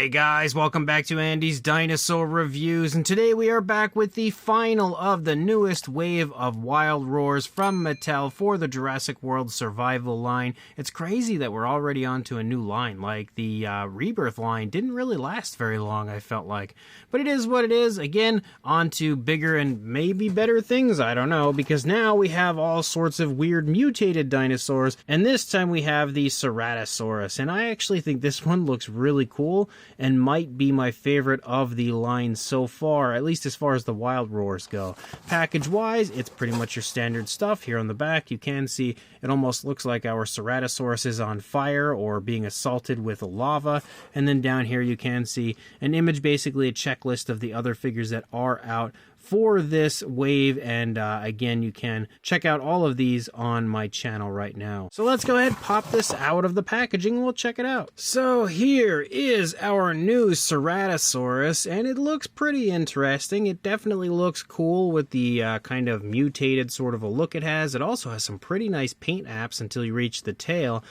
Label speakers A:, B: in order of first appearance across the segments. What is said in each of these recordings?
A: Hey guys, welcome back to Andy's Dinosaur Reviews, and today we are back with the final of the newest wave of Wild Roars from Mattel for the Jurassic World Survival line. It's crazy that we're already onto a new line. Like, the Rebirth line didn't really last very long, I felt like. But it is what it is. Again, onto bigger and maybe better things, I don't know, because now we have all sorts of weird mutated dinosaurs, and this time we have the Ceratosaurus, and I actually think this one looks really cool and might be my favorite of the line so far, at least as far as the Wild Roars go. Package-wise, it's pretty much your standard stuff. Here on the back, you can see it almost looks like our Ceratosaurus is on fire or being assaulted with lava. And then down here, you can see an image, basically a checklist of the other figures that are out for this wave, and again, you can check out all of these on my channel right now. So let's go ahead, pop this out of the packaging, and we'll check it out. So here is our new Ceratosaurus, and it looks pretty interesting. It definitely looks cool with the kind of mutated sort of a look it has. It also has some pretty nice paint apps until you reach the tail.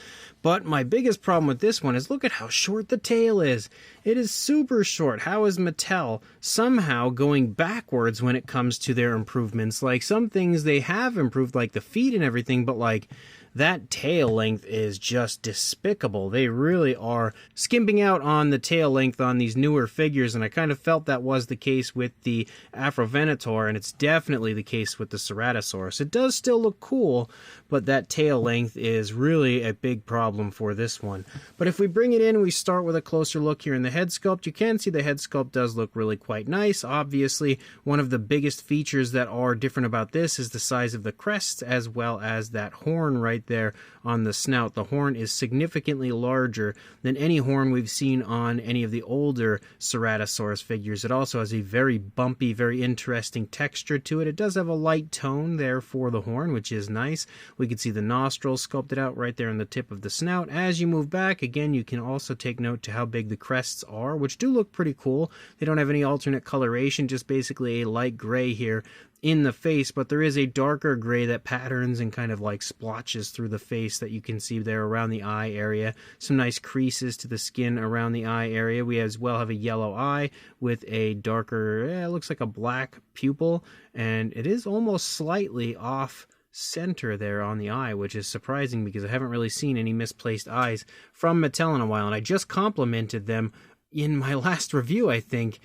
A: But my biggest problem with this one is look at how short the tail is. It is super short. How is Mattel somehow going backwards when it comes to their improvements? Like, some things they have improved, like the feet and everything, but like that tail length is just despicable. They really are skimping out on the tail length on these newer figures, and I kind of felt that was the case with the Afrovenator, and it's definitely the case with the Ceratosaurus. It does still look cool, but that tail length is really a big problem for this one. But if we bring it in, we start with a closer look here in the head sculpt. You can see the head sculpt does look really quite nice. Obviously, one of the biggest features that are different about this is the size of the crest, as well as that horn right there on the snout. The horn is significantly larger than any horn we've seen on any of the older Ceratosaurus figures. It also has a very bumpy, very interesting texture to it. It does have a light tone there for the horn, which is nice. We can see the nostrils sculpted out right there on the tip of the snout. As you move back, again, you can also take note to how big the crests are, which do look pretty cool. They don't have any alternate coloration, just basically a light gray here in the face, but there is a darker gray that patterns and kind of like splotches through the face that you can see there around the eye area. Some nice creases to the skin around the eye area. We as well have a yellow eye with a darker, it looks like a black pupil, and it is almost slightly off center there on the eye, which is surprising because I haven't really seen any misplaced eyes from Mattel in a while, and I just complimented them in my last review, I think,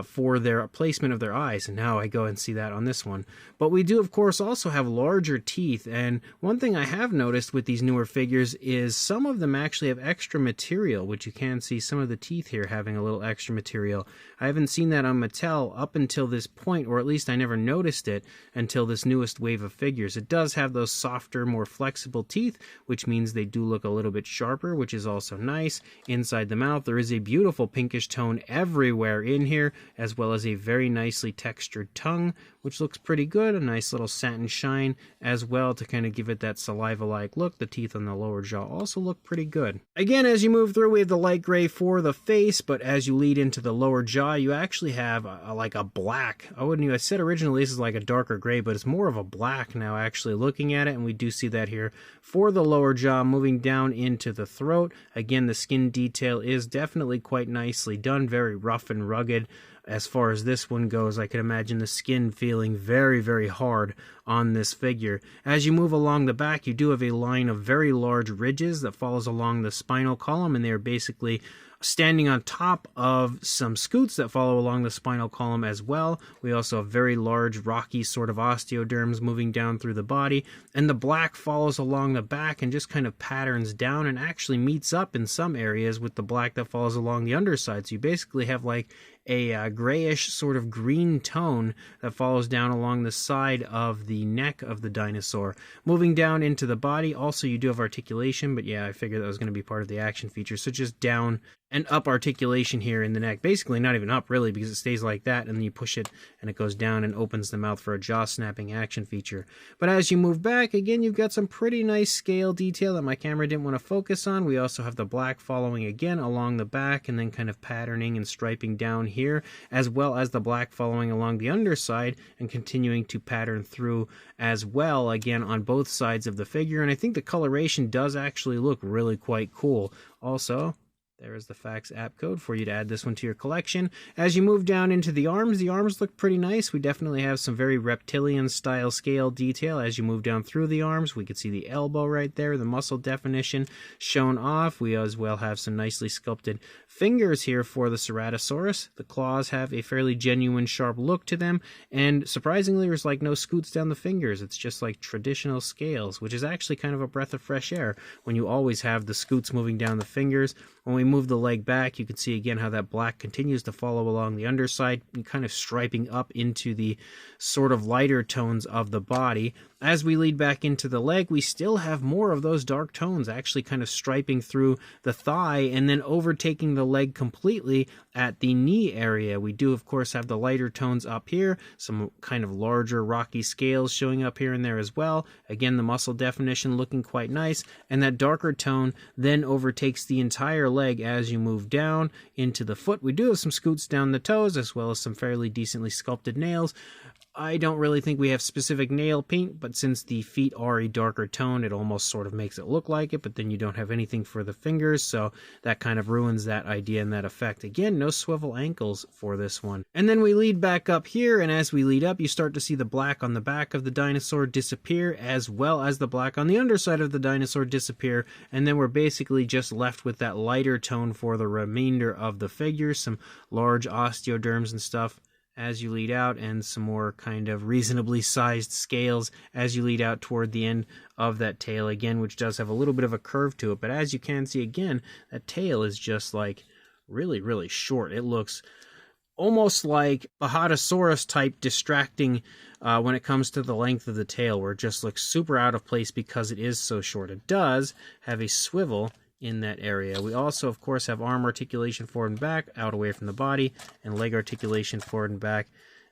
A: for their placement of their eyes, and now I go and see that on this one. But we do, of course, also have larger teeth, and one thing I have noticed with these newer figures is some of them actually have extra material, which you can see some of the teeth here having a little extra material. I haven't seen that on Mattel up until this point, or at least I never noticed it until this newest wave of figures. It does have those softer, more flexible teeth, which means they do look a little bit sharper, which is also nice. Inside the mouth, there is a beautiful pinkish tone everywhere in here, as well as a very nicely textured tongue, which looks pretty good. A nice little satin shine as well to kind of give it that saliva-like look. The teeth on the lower jaw also look pretty good. Again, as you move through, we have the light gray for the face, but as you lead into the lower jaw, you actually have like a black. I said originally this is like a darker gray, but it's more of a black now actually looking at it, and we do see that here for the lower jaw. Moving down into the throat, again, the skin detail is definitely quite nicely done, very rough and rugged. As far as this one goes, I can imagine the skin feeling very, very hard on this figure. As you move along the back, you do have a line of very large ridges that follows along the spinal column, and they are basically standing on top of some scoots that follow along the spinal column as well. We also have very large, rocky sort of osteoderms moving down through the body, and the black follows along the back and just kind of patterns down and actually meets up in some areas with the black that follows along the underside. So you basically have like a grayish sort of green tone that follows down along the side of the neck of the dinosaur. Moving down into the body, also you do have articulation, but yeah, I figured that was going to be part of the action feature. So just down and up articulation here in the neck. Basically not even up really, because it stays like that, and then you push it and it goes down and opens the mouth for a jaw snapping action feature. But as you move back, again, you've got some pretty nice scale detail that my camera didn't want to focus on. We also have the black following again along the back and then kind of patterning and striping down here, as well as the black following along the underside and continuing to pattern through as well, again on both sides of the figure. And I think the coloration does actually look really quite cool. Also, There is the Facts app code for you to add this one to your collection. As you move down into the arms look pretty nice. We definitely have some very reptilian style scale detail as you move down through the arms. We can see the elbow right there, the muscle definition shown off. We as well have some nicely sculpted fingers here for the Ceratosaurus. The claws have a fairly genuine sharp look to them, and surprisingly there's like no scoots down the fingers. It's just like traditional scales, which is actually kind of a breath of fresh air when you always have the scoots moving down the fingers. When we move the leg back, you can see again how that black continues to follow along the underside, kind of striping up into the sort of lighter tones of the body. As we lead back into the leg, we still have more of those dark tones actually kind of striping through the thigh and then overtaking the leg completely at the knee area. We do, of course, have the lighter tones up here, some kind of larger rocky scales showing up here and there as well. Again, the muscle definition looking quite nice, and that darker tone then overtakes the entire leg as you move down into the foot. We do have some scoots down the toes as well as some fairly decently sculpted nails. I don't really think we have specific nail paint, but since the feet are a darker tone, it almost sort of makes it look like it, but then you don't have anything for the fingers, so that kind of ruins that idea and that effect. Again, no swivel ankles for this one. And then we lead back up here, and as we lead up, you start to see the black on the back of the dinosaur disappear, as well as the black on the underside of the dinosaur disappear, and then we're basically just left with that lighter tone for the remainder of the figure, some large osteoderms and stuff as you lead out, and some more kind of reasonably sized scales as you lead out toward the end of that tail again, which does have a little bit of a curve to it. But as you can see again, that tail is just like really short. It looks almost like a Hadrosaurus type distracting when it comes to the length of the tail, where it just looks super out of place because it is so short. It does have a swivel in that area. We also, of course, have arm articulation forward and back, out away from the body, and leg articulation forward and back.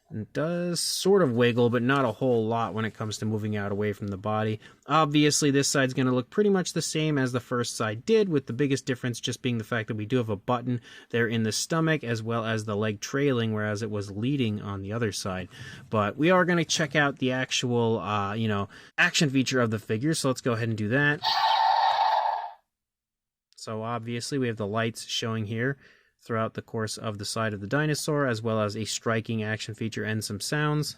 A: And it does sort of wiggle, but not a whole lot when it comes to moving out away from the body. Obviously, this side's going to look pretty much the same as the first side did, with the biggest difference just being the fact that we do have a button there in the stomach, as well as the leg trailing, whereas it was leading on the other side. But we are going to check out the actual, action feature of the figure, so let's go ahead and do that. So obviously we have the lights showing here throughout the course of the side of the dinosaur, as well as a striking action feature and some sounds.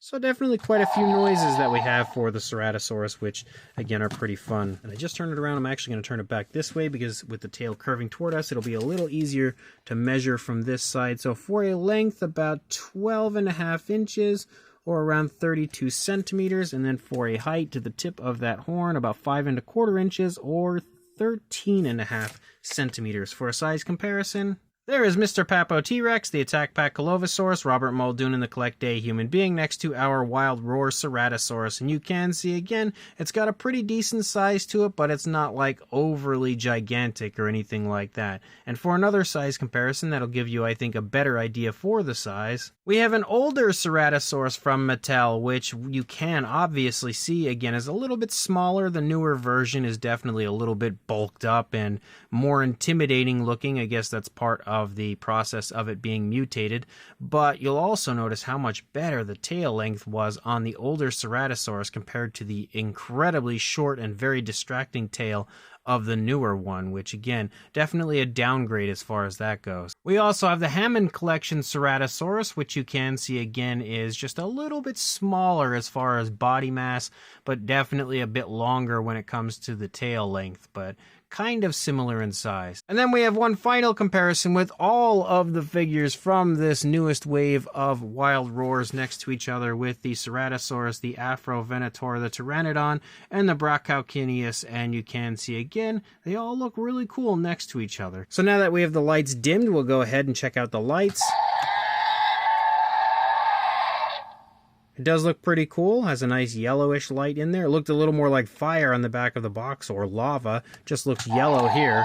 A: So definitely quite a few noises that we have for the Ceratosaurus, which again are pretty fun. And I just turned it around. I'm actually going to turn it back this way because with the tail curving toward us, it'll be a little easier to measure from this side. So for a length about 12.5 inches or around 32 centimeters, and then for a height to the tip of that horn about 5.25 inches or 13.5 centimeters. For a size comparison, there is Mr. Papo T-Rex, the Attack Pack Colovosaurus, Robert Muldoon, and the Collect Day Human Being next to our Wild Roar Ceratosaurus. And you can see again, it's got a pretty decent size to it, but it's not like overly gigantic or anything like that. And for another size comparison, that'll give you, I think, a better idea for the size. We have an older Ceratosaurus from Mattel, which you can obviously see again is a little bit smaller. The newer version is definitely a little bit bulked up and more intimidating looking. I guess that's part of the process of it being mutated, but you'll also notice how much better the tail length was on the older Ceratosaurus compared to the incredibly short and very distracting tail of the newer one, which again, definitely a downgrade as far as that goes. We also have the Hammond Collection Ceratosaurus, which you can see again is just a little bit smaller as far as body mass, but definitely a bit longer when it comes to the tail length, but kind of similar in size. And then we have one final comparison with all of the figures from this newest wave of Wild Roars next to each other, with the Ceratosaurus, the Afrovenator, the Pteranodon, and the Brachioceanius, and you can see again, they all look really cool next to each other. So now that we have the lights dimmed, we'll go ahead and check out the lights. It does look pretty cool, has a nice yellowish light in there. It looked a little more like fire on the back of the box, or lava, just looks yellow here.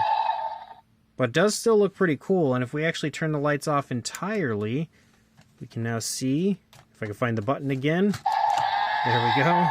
A: But does still look pretty cool, and if we actually turn the lights off entirely, we can now see, if I can find the button again, there we go,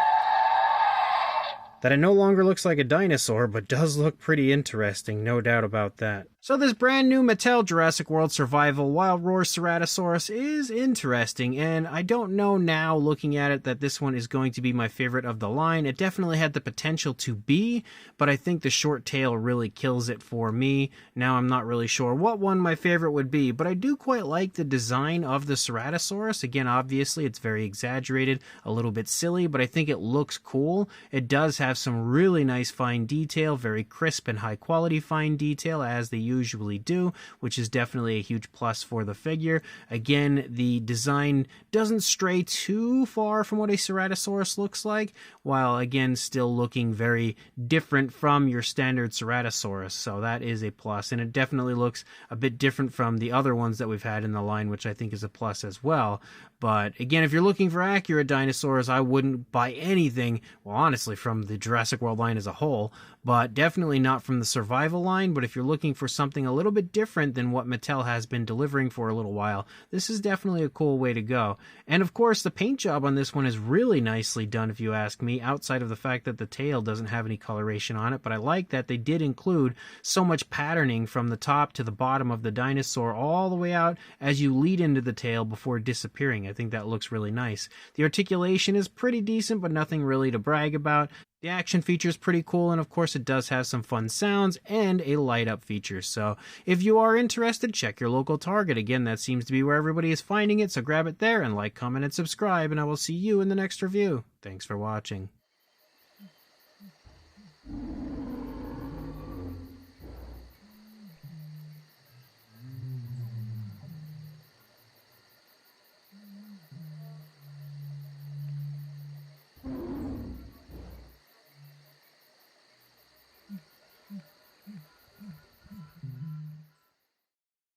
A: that it no longer looks like a dinosaur, but does look pretty interesting, no doubt about that. So this brand new Mattel Jurassic World Survival Wild Roar Ceratosaurus is interesting, and I don't know now looking at it that this one is going to be my favorite of the line. It definitely had the potential to be, but I think the short tail really kills it for me. Now I'm not really sure what one my favorite would be, but I do quite like the design of the Ceratosaurus. Again, obviously it's very exaggerated, a little bit silly, but I think it looks cool. It does have some really nice fine detail, very crisp and high quality fine detail as they usually do, which is definitely a huge plus for the figure. Again, the design doesn't stray too far from what a Ceratosaurus looks like, while again still looking very different from your standard Ceratosaurus, so that is a plus, and it definitely looks a bit different from the other ones that we've had in the line, which I think is a plus as well. But again, if you're looking for accurate dinosaurs, I wouldn't buy anything, well honestly, from the Jurassic World line as a whole, but definitely not from the Survival line. But if you're looking for something a little bit different than what Mattel has been delivering for a little while, this is definitely a cool way to go. And of course, the paint job on this one is really nicely done, if you ask me, outside of the fact that the tail doesn't have any coloration on it. But I like that they did include so much patterning from the top to the bottom of the dinosaur all the way out as you lead into the tail before disappearing. I think that looks really nice. The articulation is pretty decent, but nothing really to brag about. The action feature is pretty cool, and of course it does have some fun sounds and a light up feature. So if you are interested, check your local Target. Again, that seems to be where everybody is finding it, so grab it there and like, comment, and subscribe, and I will see you in the next review. Thanks for watching.